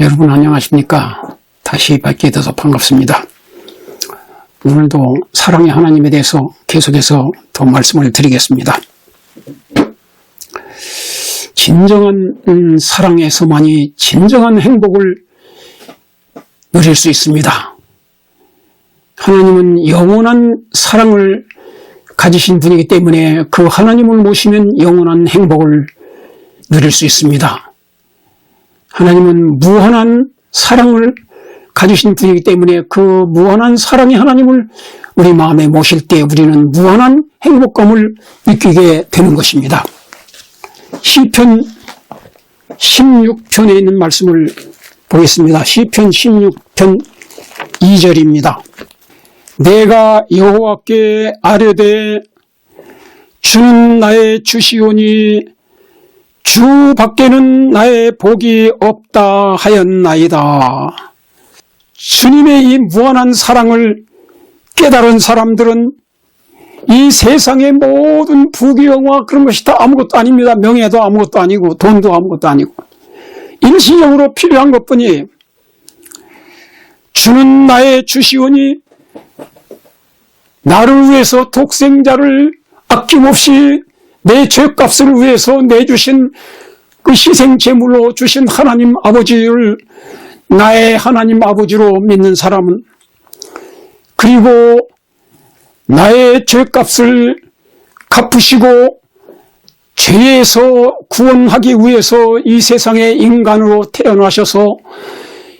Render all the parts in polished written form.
여러분 안녕하십니까? 다시 뵙게 돼서 반갑습니다. 오늘도 사랑의 하나님에 대해서 계속해서 더 말씀을 드리겠습니다. 진정한 사랑에서만이 진정한 행복을 누릴 수 있습니다. 하나님은 영원한 사랑을 가지신 분이기 때문에 그 하나님을 모시면 영원한 행복을 누릴 수 있습니다. 하나님은 무한한 사랑을 가지신 분이기 때문에 그 무한한 사랑의 하나님을 우리 마음에 모실 때 우리는 무한한 행복감을 느끼게 되는 것입니다. 시편 16편에 있는 말씀을 보겠습니다. 시편 16편 2절입니다. 내가 여호와께 아뢰되 주는 나의 주시오니 주 밖에는 나의 복이 없다 하였나이다. 주님의 이 무한한 사랑을 깨달은 사람들은 이 세상의 모든 부귀영화 그런 것이 다 아무것도 아닙니다. 명예도 아무것도 아니고 돈도 아무것도 아니고 일시적으로 필요한 것뿐이 주는 나의 주시오니 나를 위해서 독생자를 아낌없이 내 죄값을 위해서 내주신 그 희생 제물로 주신 하나님 아버지를 나의 하나님 아버지로 믿는 사람은, 그리고 나의 죄값을 갚으시고 죄에서 구원하기 위해서 이 세상에 인간으로 태어나셔서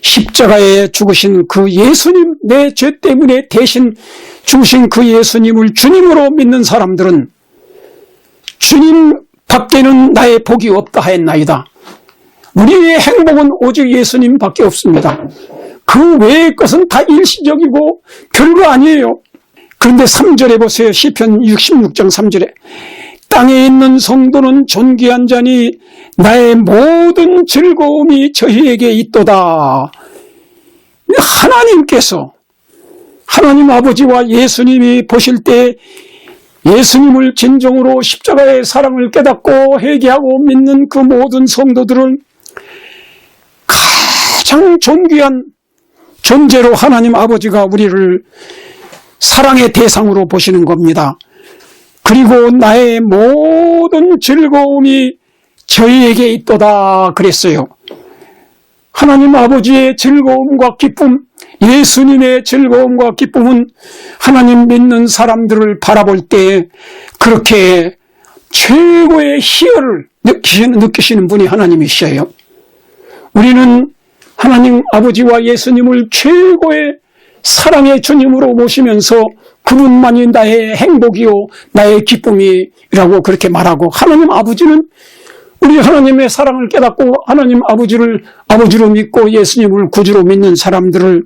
십자가에 죽으신 그 예수님, 내 죄 때문에 대신 죽으신 그 예수님을 주님으로 믿는 사람들은 주님 밖에는 나의 복이 없다 하였나이다. 우리의 행복은 오직 예수님 밖에 없습니다. 그 외의 것은 다 일시적이고 별거 아니에요. 그런데 3절에 보세요. 시편 66장 3절에 땅에 있는 성도는 존귀한 자니 나의 모든 즐거움이 저희에게 있도다. 하나님께서, 하나님 아버지와 예수님이 보실 때 예수님을 진정으로 십자가의 사랑을 깨닫고 회개하고 믿는 그 모든 성도들은 가장 존귀한 존재로 하나님 아버지가 우리를 사랑의 대상으로 보시는 겁니다. 그리고 나의 모든 즐거움이 저희에게 있도다 그랬어요. 하나님 아버지의 즐거움과 기쁨, 예수님의 즐거움과 기쁨은 하나님 믿는 사람들을 바라볼 때 그렇게 최고의 희열을 느끼시는 분이 하나님이셔요. 우리는 하나님 아버지와 예수님을 최고의 사랑의 주님으로 모시면서 그분만이 나의 행복이요 나의 기쁨이라고 그렇게 말하고, 하나님 아버지는 우리 하나님의 사랑을 깨닫고 하나님 아버지를 아버지로 믿고 예수님을 구주로 믿는 사람들을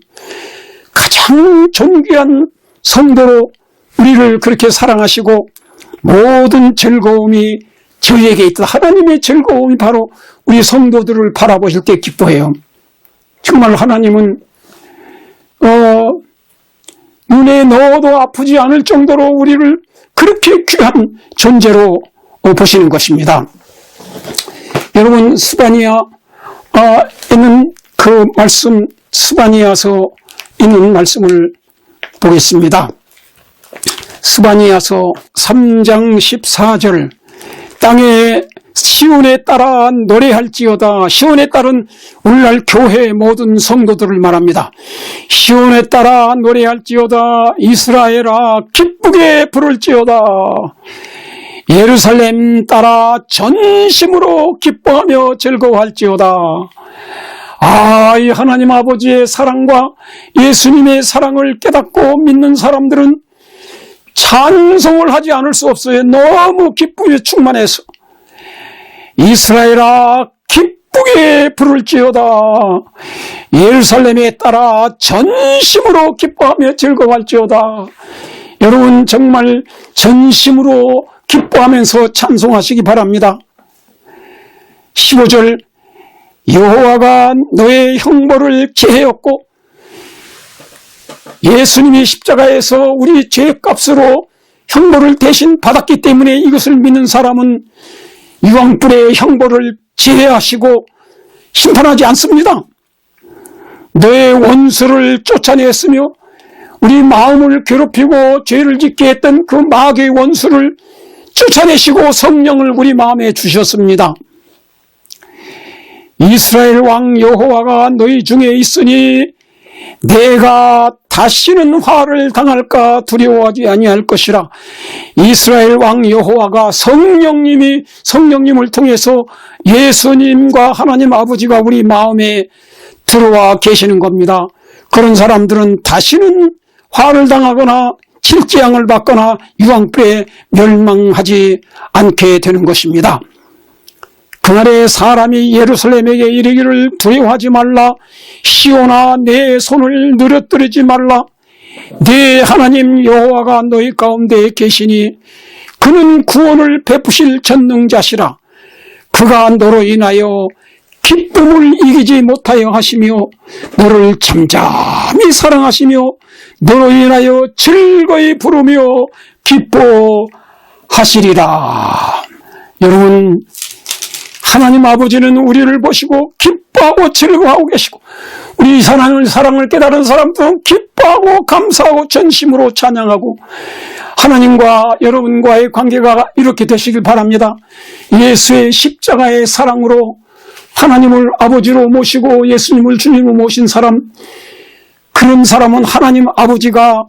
가장 존귀한 성도로 우리를 그렇게 사랑하시고 모든 즐거움이 저희에게 있다. 하나님의 즐거움이 바로 우리 성도들을 바라보실 때 기뻐해요. 정말 하나님은 눈에 넣어도 아프지 않을 정도로 우리를 그렇게 귀한 존재로 보시는 것입니다. 여러분, 스바니아에 있는 그 말씀, 스바니아서 있는 말씀을 보겠습니다. 스바니아서 3장 14절 땅에 시온에 따라 노래할지어다. 시온에 따른 오늘날 교회의 모든 성도들을 말합니다. 시온에 따라 노래할지어다. 이스라엘아 기쁘게 부를지어다. 예루살렘 따라 전심으로 기뻐하며 즐거워할지어다. 이 하나님 아버지의 사랑과 예수님의 사랑을 깨닫고 믿는 사람들은 찬송을 하지 않을 수 없어요. 너무 기쁨에 충만해서. 이스라엘아 기쁘게 부를지어다. 예루살렘에 따라 전심으로 기뻐하며 즐거워할지어다. 여러분 정말 전심으로 기뻐하면서 찬송하시기 바랍니다. 15절 여호와가 너의 형벌을 제하였고 예수님이 십자가에서 우리 죄값으로 형벌을 대신 받았기 때문에 이것을 믿는 사람은 유황불의 형벌을 제하시고 심판하지 않습니다. 너의 원수를 쫓아냈으며 우리 마음을 괴롭히고 죄를 짓게 했던 그 마귀의 원수를 쫓아내시고 성령을 우리 마음에 주셨습니다. 이스라엘 왕 여호와가 너희 중에 있으니 내가 다시는 화를 당할까 두려워하지 아니할 것이라. 이스라엘 왕 여호와가 성령님을 통해서 예수님과 하나님 아버지가 우리 마음에 들어와 계시는 겁니다. 그런 사람들은 다시는 화를 당하거나 질재앙을 받거나 유황불에 멸망하지 않게 되는 것입니다. 그날에 사람이 예루살렘에게 이르기를 두려워하지 말라. 시온아 내 손을 느려뜨리지 말라. 네 하나님 여호와가 너희 가운데 계시니 그는 구원을 베푸실 전능자시라. 그가 너로 인하여 기쁨을 이기지 못하여 하시며 너를 잠잠히 사랑하시며 너로 인하여 즐거이 부르며 기뻐하시리라. 여러분, 하나님 아버지는 우리를 보시고 기뻐하고 즐거워하고 계시고 우리 하나님의 사랑을 깨달은 사람들은 기뻐하고 감사하고 전심으로 찬양하고 하나님과 여러분과의 관계가 이렇게 되시길 바랍니다. 예수의 십자가의 사랑으로 하나님을 아버지로 모시고 예수님을 주님으로 모신 사람, 그런 사람은 하나님 아버지가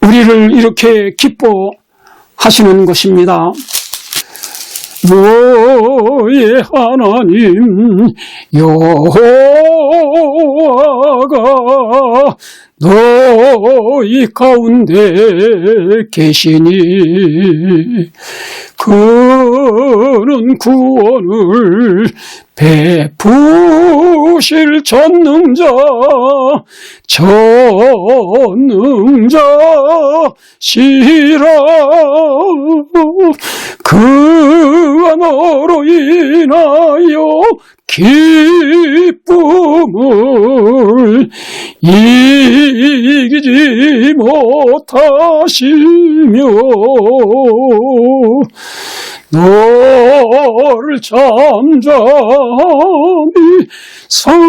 우리를 이렇게 기뻐하시는 것입니다. 너의 하나님 여호와가 너희 가운데 계시니 그는 구원을 베푸실 전능자시라. 그가 너로 인하여 기쁨을 이기지 못하시며 너를 잠잠히 사랑하시며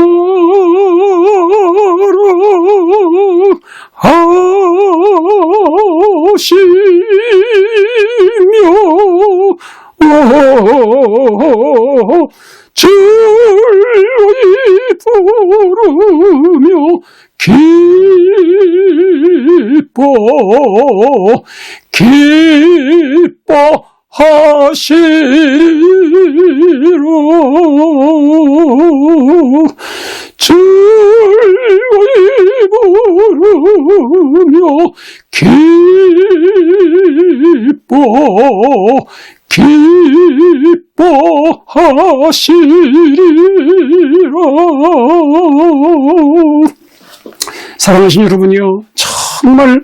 즐거이 부르며 기뻐하시리라. 즐거이 부르며 기뻐하시리라. 사랑하신 여러분이요, 정말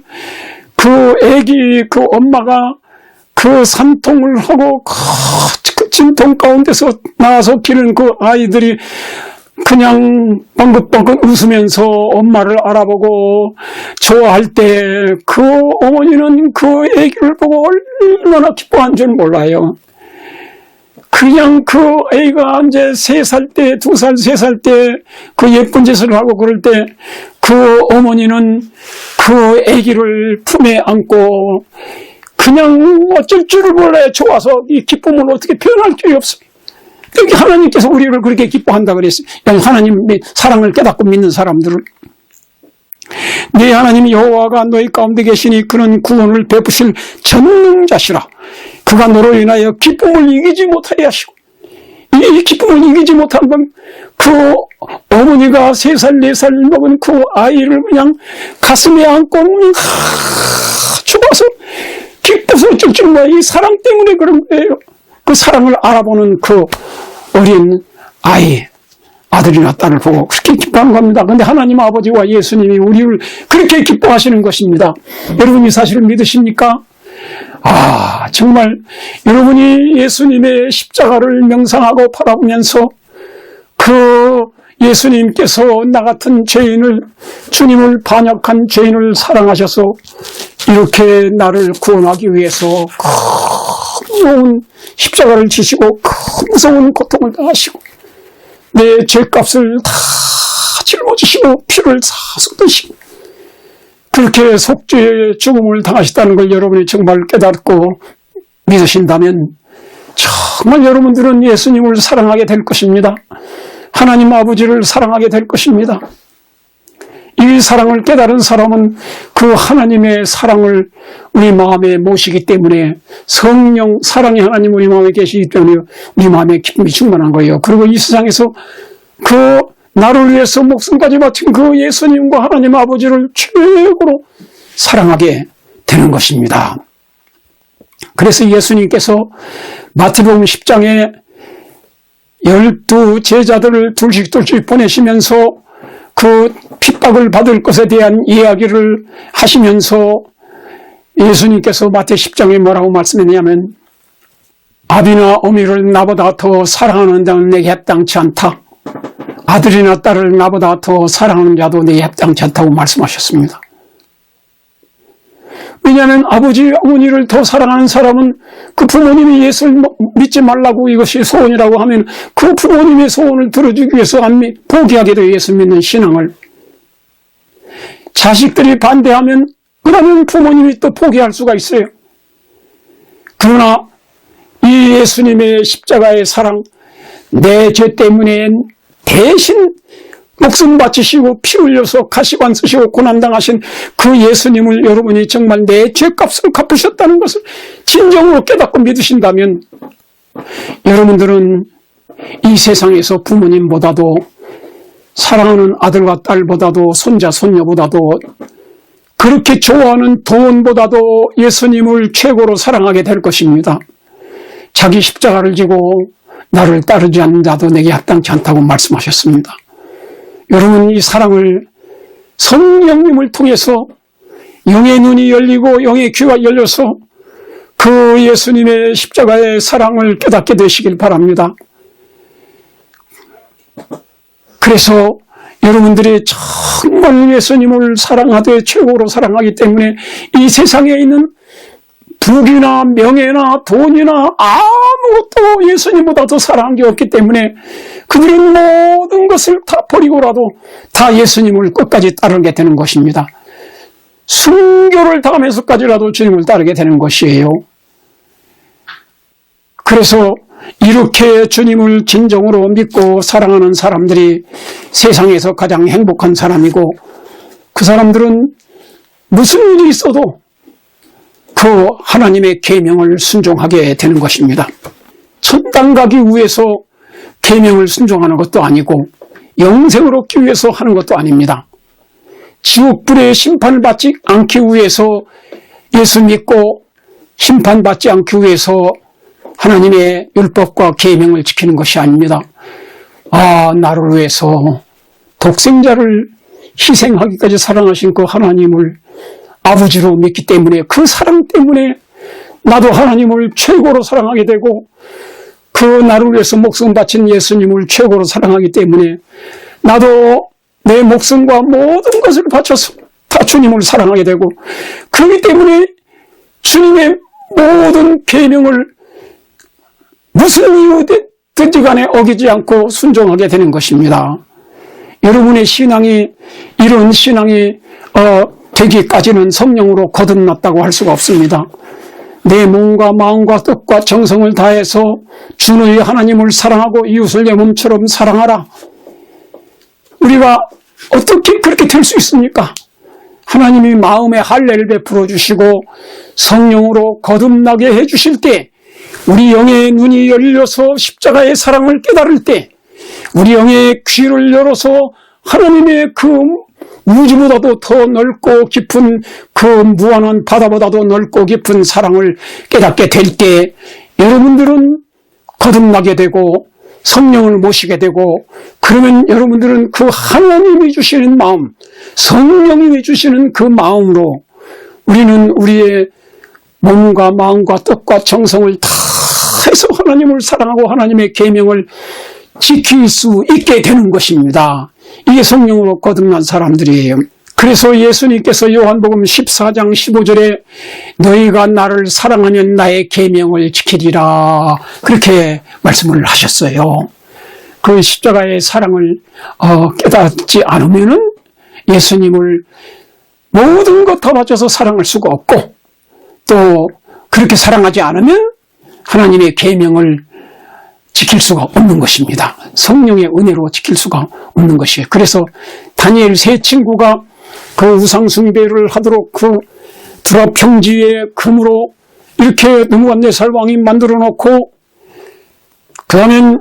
그 애기 그 엄마가 그 산통을 하고 그 진통 가운데서 나와서 기른 그 아이들이 그냥 뻥긋뻥긋 웃으면서 엄마를 알아보고 좋아할 때 그 어머니는 그 아기를 보고 얼마나 기뻐한 줄 몰라요. 그냥 그 아이가 이제 3살 때, 2살, 3살 때 그 예쁜 짓을 하고 그럴 때 그 어머니는 그 아기를 품에 안고 그냥 어쩔 줄을 몰라요. 좋아서 이 기쁨을 어떻게 표현할 길이 없어요. 여기 하나님께서 우리를 그렇게 기뻐한다 그랬어요. 하나님의 사랑을 깨닫고 믿는 사람들을. 네 하나님 여호와가 너희 가운데 계시니 그는 구원을 베푸실 전능자시라. 그가 너로 인하여 기쁨을 이기지 못하게 하시고, 이 기쁨을 이기지 못한 건 그 어머니가 3살, 4살 먹은 그 아이를 그냥 가슴에 안고 그냥 죽어서 기뻐서 어쩔 줄 몰라. 이 사랑 때문에 그런 거예요. 그 사랑을 알아보는 그 어린 아이, 아들이나 딸을 보고 그렇게 기뻐하는 겁니다. 그런데 하나님 아버지와 예수님이 우리를 그렇게 기뻐하시는 것입니다. 여러분이 사실을 믿으십니까? 정말 여러분이 예수님의 십자가를 명상하고 바라보면서 그 예수님께서 나 같은 죄인을, 주님을 반역한 죄인을 사랑하셔서 이렇게 나를 구원하기 위해서 무서운 십자가를 지시고 무서운 고통을 당하시고 내 죄값을 다 짊어지시고 피를 쏟으시고 그렇게 속죄의 죽음을 당하셨다는 걸 여러분이 정말 깨닫고 믿으신다면 정말 여러분들은 예수님을 사랑하게 될 것입니다. 하나님 아버지를 사랑하게 될 것입니다. 이 사랑을 깨달은 사람은 그 하나님의 사랑을 우리 마음에 모시기 때문에 성령 사랑의 하나님 우리 마음에 계시기 때문에 우리 마음에 기쁨이 충만한 거예요. 그리고 이 세상에서 그 나를 위해서 목숨까지 바친 그 예수님과 하나님 아버지를 최고로 사랑하게 되는 것입니다. 그래서 예수님께서 마태복음 10장에 12 제자들을 둘씩 보내시면서 그 핍박을 받을 것에 대한 이야기를 하시면서 예수님께서 마태 10장에 뭐라고 말씀했냐면 아비나 어미를 나보다 더 사랑하는 자는 내게 합당치 않다. 아들이나 딸을 나보다 더 사랑하는 자도 내게 합당치 않다고 말씀하셨습니다. 왜냐하면 아버지, 어머니를 더 사랑하는 사람은 그 부모님이 예수를 믿지 말라고 이것이 소원이라고 하면 그 부모님의 소원을 들어주기 위해서 포기하게 돼요. 예수 믿는 신앙을. 자식들이 반대하면 그러면 부모님이 또 포기할 수가 있어요. 그러나 이 예수님의 십자가의 사랑, 내 죄 때문에 대신 목숨 바치시고 피 흘려서 가시관 쓰시고 고난당하신 그 예수님을 여러분이 정말 내 죄값을 갚으셨다는 것을 진정으로 깨닫고 믿으신다면 여러분들은 이 세상에서 부모님보다도 사랑하는 아들과 딸보다도 손자 손녀보다도 그렇게 좋아하는 돈보다도 예수님을 최고로 사랑하게 될 것입니다. 자기 십자가를 지고 나를 따르지 않는 자도 내게 합당치 않다고 말씀하셨습니다. 여러분 이 사랑을 성령님을 통해서 영의 눈이 열리고 영의 귀가 열려서 그 예수님의 십자가의 사랑을 깨닫게 되시길 바랍니다. 그래서 여러분들이 정말 예수님을 사랑하되 최고로 사랑하기 때문에 이 세상에 있는 부귀나 명예나 돈이나 아무것도 예수님보다 더 사랑한 게 없기 때문에 그들은 모든 것을 다 버리고라도 다 예수님을 끝까지 따르게 되는 것입니다. 순교를 당하면서까지라도 주님을 따르게 되는 것이에요. 그래서 이렇게 주님을 진정으로 믿고 사랑하는 사람들이 세상에서 가장 행복한 사람이고 그 사람들은 무슨 일이 있어도 그 하나님의 계명을 순종하게 되는 것입니다. 천당 가기 위해서 계명을 순종하는 것도 아니고 영생을 얻기 위해서 하는 것도 아닙니다. 지옥불의 심판을 받지 않기 위해서 예수 믿고 심판받지 않기 위해서 하나님의 율법과 계명을 지키는 것이 아닙니다. 나를 위해서 독생자를 희생하기까지 사랑하신 그 하나님을 아버지로 믿기 때문에 그 사랑 때문에 나도 하나님을 최고로 사랑하게 되고 그 나를 위해서 목숨 바친 예수님을 최고로 사랑하기 때문에 나도 내 목숨과 모든 것을 바쳐서 다 주님을 사랑하게 되고 그렇기 때문에 주님의 모든 계명을 무슨 이유든지 간에 어기지 않고 순종하게 되는 것입니다. 여러분의 신앙이 이런 신앙이 되기까지는 성령으로 거듭났다고 할 수가 없습니다. 내 몸과 마음과 뜻과 정성을 다해서 주 너희 하나님을 사랑하고 이웃을 내 몸처럼 사랑하라. 우리가 어떻게 그렇게 될 수 있습니까? 하나님이 마음에 할례를 베풀어 주시고 성령으로 거듭나게 해주실 때 우리 영의 눈이 열려서 십자가의 사랑을 깨달을 때 우리 영의 귀를 열어서 하나님의 그 우주보다도 더 넓고 깊은 그 무한한 바다보다도 넓고 깊은 사랑을 깨닫게 될 때 여러분들은 거듭나게 되고 성령을 모시게 되고 그러면 여러분들은 그 하나님이 주시는 마음, 성령님이 주시는 그 마음으로 우리는 우리의 몸과 마음과 뜻과 정성을 다 해서 하나님을 사랑하고 하나님의 계명을 지킬 수 있게 되는 것입니다. 이게 성령으로 거듭난 사람들이에요. 그래서 예수님께서 요한복음 14장 15절에 너희가 나를 사랑하면 나의 계명을 지키리라 그렇게 말씀을 하셨어요. 그 십자가의 사랑을 깨닫지 않으면은 예수님을 모든 것 다 바쳐서 사랑할 수가 없고, 또 그렇게 사랑하지 않으면 하나님의 계명을 지킬 수가 없는 것입니다. 성령의 은혜로 지킬 수가 없는 것이에요. 그래서 다니엘 세 친구가 그 우상 숭배를 하도록 그 두랍 평지에 금으로 이렇게 느부갓네살 왕이 만들어 놓고, 그러면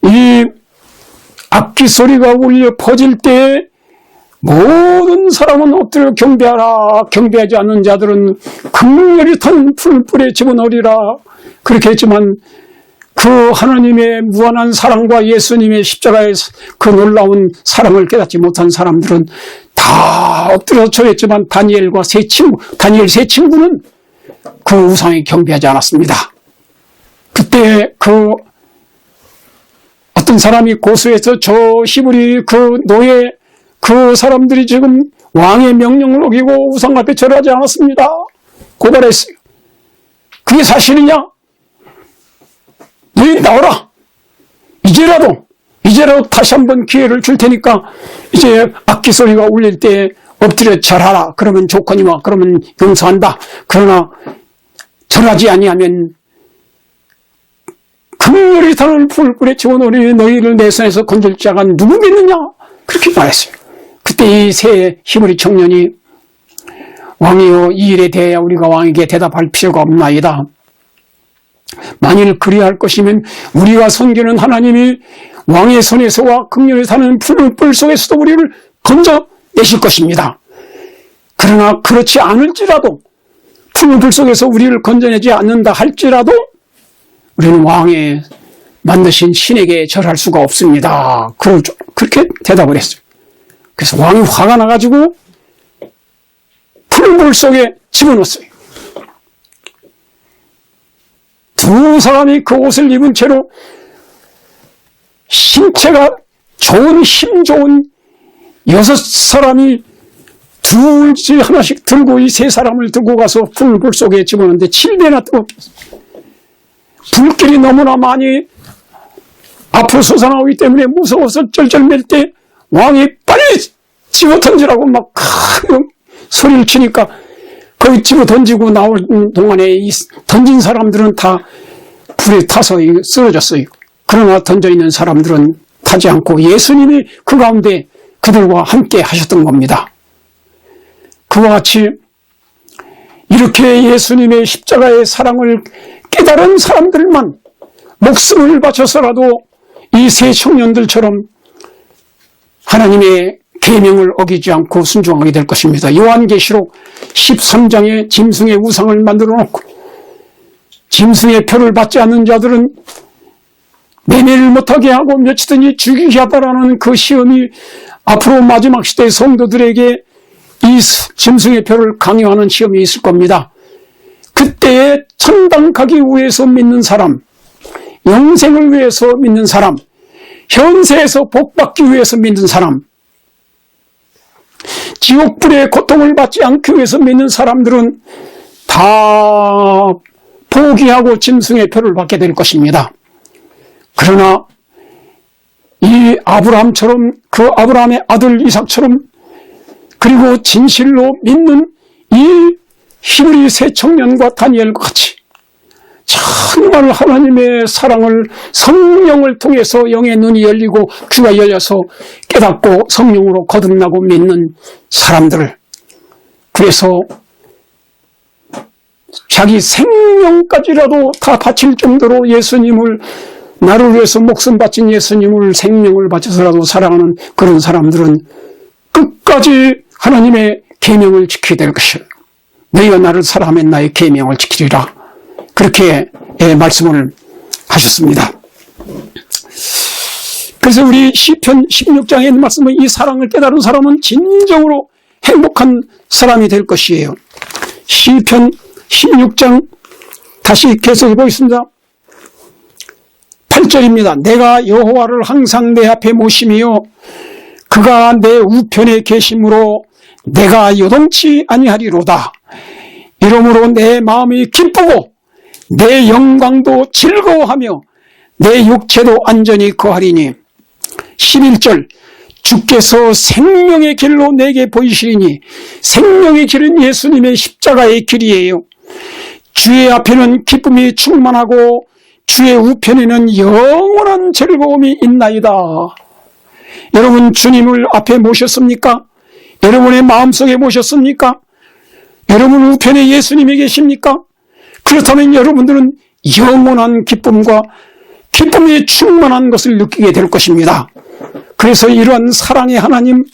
이 악기 소리가 울려 퍼질 때에 모든 사람은 엎드려 경배하라. 경배하지 않는 자들은 극렬히 탄 풀불에 집어넣으리라. 그렇게 했지만 그 하나님의 무한한 사랑과 예수님의 십자가의 그 놀라운 사랑을 깨닫지 못한 사람들은 다 엎드려 절했지만 다니엘 세 친구는 그 우상에 경배하지 않았습니다. 그때 그 어떤 사람이 고소해서 저 히브리 그 노예 그 사람들이 지금 왕의 명령을 어기고 우상 앞에 절하지 않았습니다. 고발했어요. 그게 사실이냐? 너희 나오라. 이제라도 다시 한번 기회를 줄 테니까 이제 악기 소리가 울릴 때 엎드려 절하라. 그러면 조건이와 그러면 용서한다. 그러나 절하지 아니하면 극렬히 타는 풀불에 집어넣으니 너희를 내 손에서 건질 자가 누구겠느냐? 그렇게 말했어요. 그때 이 세 히브리 청년이 왕이여, 이 일에 대해 우리가 왕에게 대답할 필요가 없나이다. 만일 그리할 것이면 우리가 섬기는 하나님이 왕의 손에서와 극렬히 타는 풀불 속에서도 우리를 건져내실 것입니다. 그러나 그렇지 않을지라도, 풀불 속에서 우리를 건져내지 않는다 할지라도 우리는 왕의 만드신 신에게 절할 수가 없습니다. 그렇게 대답을 했어요. 그래서 왕이 화가 나가지고 풀불 속에 집어넣었어요. 두 사람이 그 옷을 입은 채로 신체가 좋은, 힘 좋은 6사람이 둘씩 하나씩 들고 이 3사람을 들고 가서 풀불 속에 집어넣는데 7배나 뜨겁게 불길이 너무나 많이 앞으로 솟아나오기 때문에 무서워서 쩔쩔맬 때 왕이 빨리 집어 던지라고 막 큰 소리를 치니까 거기 집어 던지고 나올 동안에 이 던진 사람들은 다 불에 타서 쓰러졌어요. 그러나 던져있는 사람들은 타지 않고 예수님이 그 가운데 그들과 함께 하셨던 겁니다. 그와 같이 이렇게 예수님의 십자가의 사랑을 깨달은 사람들만 목숨을 바쳐서라도 이 세 청년들처럼 하나님의 계명을 어기지 않고 순종하게 될 것입니다. 요한계시록 13장에 짐승의 우상을 만들어 놓고 짐승의 표를 받지 않는 자들은 매매를 못하게 하고 며치든지 죽이게 하다라는 그 시험이 앞으로 마지막 시대 성도들에게 이 짐승의 표를 강요하는 시험이 있을 겁니다. 그때에 천당 가기 위해서 믿는 사람, 영생을 위해서 믿는 사람, 현세에서 복받기 위해서 믿는 사람, 지옥불의 고통을 받지 않기 위해서 믿는 사람들은 다 포기하고 짐승의 표를 받게 될 것입니다. 그러나 이 아브라함처럼, 그 아브라함의 아들 이삭처럼, 그리고 진실로 믿는 이 히브리 세 청년과 다니엘과 같이 정말 하나님의 사랑을 성령을 통해서 영의 눈이 열리고 귀가 열려서 깨닫고 성령으로 거듭나고 믿는 사람들, 그래서 자기 생명까지라도 다 바칠 정도로 예수님을, 나를 위해서 목숨 바친 예수님을 생명을 바쳐서라도 사랑하는 그런 사람들은 끝까지 하나님의 계명을 지키게 될 것이에요. 너희가 나를 사랑하면 나의 계명을 지키리라. 그렇게 말씀을 하셨습니다. 그래서 우리 시편 16장에 있는 말씀은 이 사랑을 깨달은 사람은 진정으로 행복한 사람이 될 것이에요. 시편 16장 다시 계속해 보겠습니다. 8절입니다. 내가 여호와를 항상 내 앞에 모심이요 그가 내 우편에 계심으로 내가 요동치 아니하리로다. 이러므로 내 마음이 기쁘고 내 영광도 즐거워하며 내 육체도 안전히 거하리니 11절 주께서 생명의 길로 내게 보이시리니 생명의 길은 예수님의 십자가의 길이에요. 주의 앞에는 기쁨이 충만하고 주의 우편에는 영원한 즐거움이 있나이다. 여러분 주님을 앞에 모셨습니까? 여러분의 마음속에 모셨습니까? 여러분 우편에 예수님이 계십니까? 그렇다면 여러분들은 영원한 기쁨과 기쁨이 충만한 것을 느끼게 될 것입니다. 그래서 이러한 사랑의 하나님을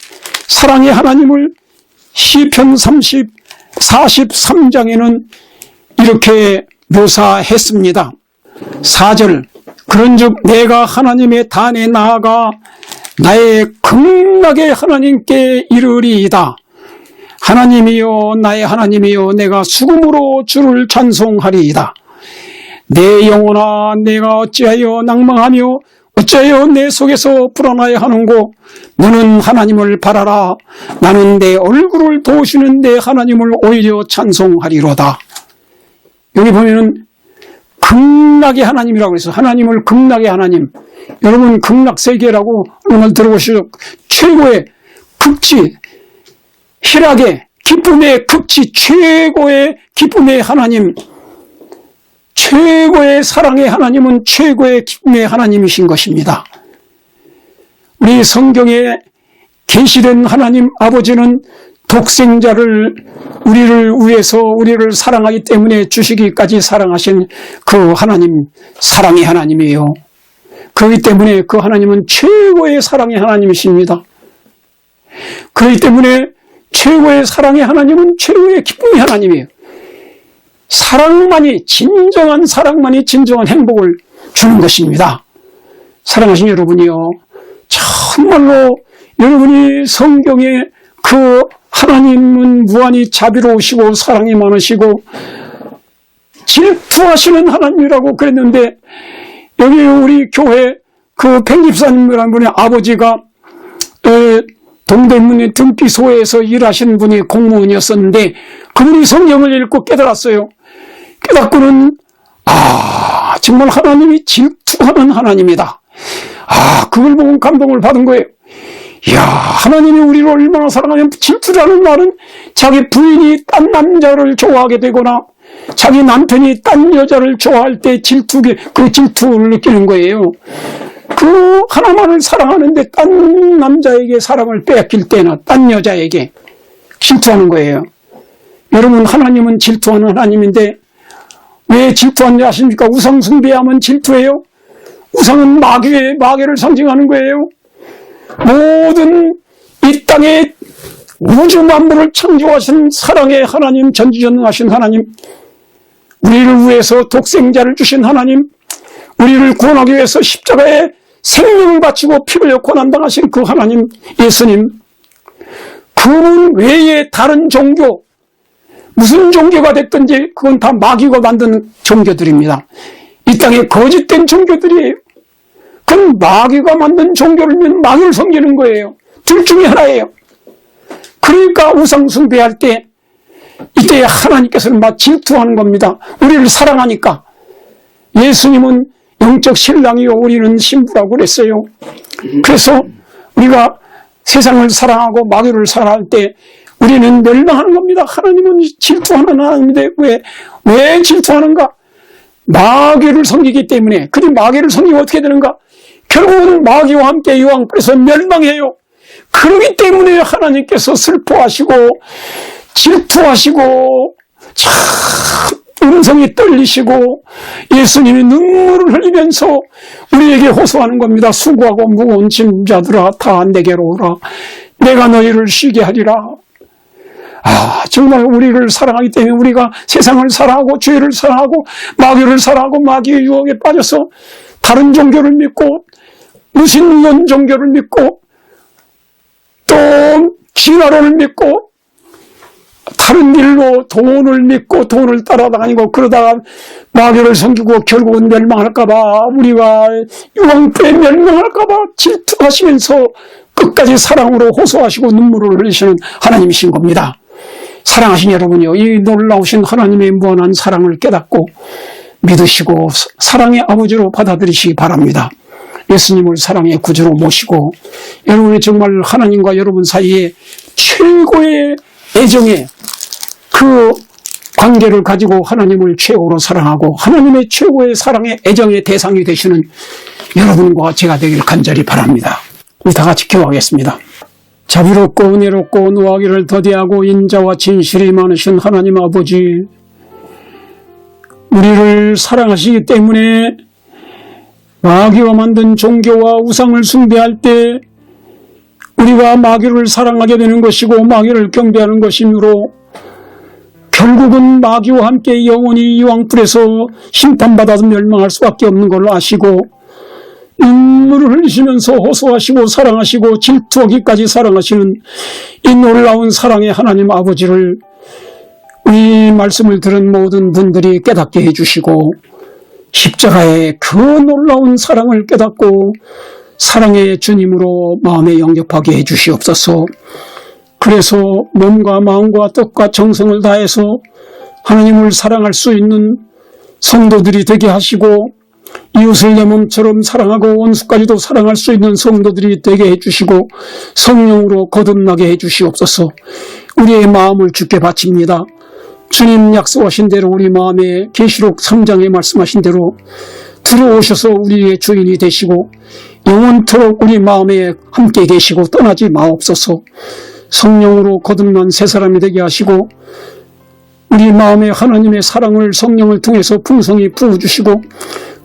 시편 43장에는 이렇게 묘사했습니다. 4절 그런즉 내가 하나님의 단에 나아가 나의 극락의 하나님께 이르리이다. 하나님이여 나의 하나님이여 내가 수금으로 주를 찬송하리이다. 내 영혼아 내가 어찌하여 낭망하며 어찌하여 내 속에서 불안하여 하는고 너는 하나님을 바라라. 나는 내 얼굴을 보시는 내 하나님을 오히려 찬송하리로다. 여기 보면은 극락의 하나님이라고 해서 하나님을 극락의 하나님, 여러분 극락세계라고 오늘 들어보시죠. 최고의 극치, 희락의 기쁨의 극치, 최고의 기쁨의 하나님, 최고의 사랑의 하나님은 최고의 기쁨의 하나님이신 것입니다. 우리 성경에 계시된 하나님 아버지는 독생자를 우리를 위해서 우리를 사랑하기 때문에 주시기까지 사랑하신 그 하나님, 사랑의 하나님이에요. 그렇기 때문에 그 하나님은 최고의 사랑의 하나님이십니다. 그렇기 때문에 최고의 사랑의 하나님은 최고의 기쁨의 하나님이에요. 사랑만이, 진정한 사랑만이 진정한 행복을 주는 것입니다. 사랑하신 여러분이요, 정말로 여러분이 성경에 그 하나님은 무한히 자비로우시고 사랑이 많으시고 질투하시는 하나님이라고 그랬는데, 여기 우리 교회 그 백립사님이라는 분의 아버지가 동대문의 등기소에서 일하시는 분이 공무원이었었는데, 그분이 성경을 읽고 깨달았어요. 깨닫고는 정말 하나님이 질투하는 하나님이다. 그걸 보고 감동을 받은 거예요. 이야, 하나님이 우리를 얼마나 사랑하면, 질투라는 말은 자기 부인이 딴 남자를 좋아하게 되거나 자기 남편이 딴 여자를 좋아할 때 그 질투를 느끼는 거예요. 그 하나만을 사랑하는데 딴 남자에게 사랑을 빼앗길 때나 딴 여자에게 질투하는 거예요. 여러분, 하나님은 질투하는 하나님인데 왜 질투하는지 아십니까? 우상 숭배하면 질투해요. 우상은 마귀를 상징하는 거예요. 모든 이 땅에 우주 만물을 창조하신 사랑의 하나님, 전지전능하신 하나님, 우리를 위해서 독생자를 주신 하나님, 우리를 구원하기 위해서 십자가에 생명을 바치고 피를 흘려 고난당하신 그 하나님, 예수님, 그분 외에 다른 종교, 무슨 종교가 됐든지 그건 다 마귀가 만든 종교들입니다. 이 땅에 거짓된 종교들이에요. 그건 마귀가 만든 종교를 마귀를 섬기는 거예요. 둘 중에 하나예요. 그러니까 우상 숭배할 때 이때 하나님께서는 막 질투하는 겁니다. 우리를 사랑하니까. 예수님은 영적 신랑이요 우리는 신부라고 그랬어요. 그래서 우리가 세상을 사랑하고 마귀를 사랑할 때 우리는 멸망하는 겁니다. 하나님은 질투하는 하나님인데 왜 질투하는가? 마귀를 섬기기 때문에. 그런데 마귀를 섬기면 어떻게 되는가? 결국은 마귀와 함께 유황불에서 멸망해요. 그러기 때문에 하나님께서 슬퍼하시고 질투하시고 참 음성이 떨리시고 예수님이 눈물을 흘리면서 우리에게 호소하는 겁니다. 수고하고 무거운 짐자들아 다 내게로 오라. 내가 너희를 쉬게 하리라. 정말 우리를 사랑하기 때문에 우리가 세상을 사랑하고 죄를 사랑하고 마귀를 사랑하고 마귀의 유혹에 빠져서 다른 종교를 믿고 무신론 종교를 믿고 또 진화론을 믿고 다른 일로 돈을 믿고 돈을 따라다니고 그러다가 마귀를 섬기고 결국은 멸망할까봐, 우리가 유황불에 멸망할까봐 질투하시면서 끝까지 사랑으로 호소하시고 눈물을 흘리시는 하나님이신 겁니다. 사랑하신 여러분이요, 이 놀라우신 하나님의 무한한 사랑을 깨닫고 믿으시고 사랑의 아버지로 받아들이시기 바랍니다. 예수님을 사랑의 구주로 모시고 여러분이 정말 하나님과 여러분 사이에 최고의 애정의 그 관계를 가지고 하나님을 최고로 사랑하고 하나님의 최고의 사랑의 애정의 대상이 되시는 여러분과 제가 되길 간절히 바랍니다. 우리 다 같이 기도하겠습니다. 자비롭고 은혜롭고 노하기를 더디하고 인자와 진실이 많으신 하나님 아버지, 우리를 사랑하시기 때문에 마귀가 만든 종교와 우상을 숭배할 때 우리가 마귀를 사랑하게 되는 것이고 마귀를 경배하는 것이므로 결국은 마귀와 함께 영원히 이왕불에서 심판받아서 멸망할 수밖에 없는 걸로 아시고 눈물을 흘리시면서 호소하시고 사랑하시고 질투하기까지 사랑하시는 이 놀라운 사랑의 하나님 아버지를 우리 말씀을 들은 모든 분들이 깨닫게 해주시고 십자가의 그 놀라운 사랑을 깨닫고 사랑의 주님으로 마음에 영접하게 해주시옵소서. 그래서 몸과 마음과 뜻과 정성을 다해서 하나님을 사랑할 수 있는 성도들이 되게 하시고 이웃을 내 몸처럼 사랑하고 원수까지도 사랑할 수 있는 성도들이 되게 해주시고 성령으로 거듭나게 해주시옵소서. 우리의 마음을 주께 바칩니다. 주님 약속하신 대로 우리 마음에 계시록 3장에 말씀하신 대로 들어오셔서 우리의 주인이 되시고 영원토록 우리 마음에 함께 계시고 떠나지 마옵소서. 성령으로 거듭난 새 사람이 되게 하시고 우리 마음에 하나님의 사랑을 성령을 통해서 풍성히 부어주시고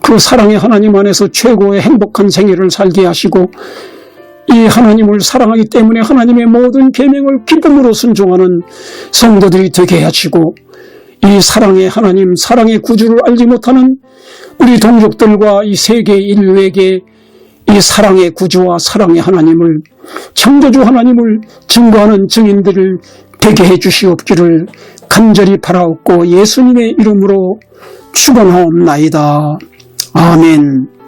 그 사랑의 하나님 안에서 최고의 행복한 생애를 살게 하시고 이 하나님을 사랑하기 때문에 하나님의 모든 계명을 기쁨으로 순종하는 성도들이 되게 하시고 이 사랑의 하나님, 사랑의 구주를 알지 못하는 우리 동족들과 이 세계 인류에게 이 사랑의 구주와 사랑의 하나님을, 창조주 하나님을 증거하는 증인들을 되게 해주시옵기를 간절히 바라옵고 예수님의 이름으로 축원하옵나이다. 아멘.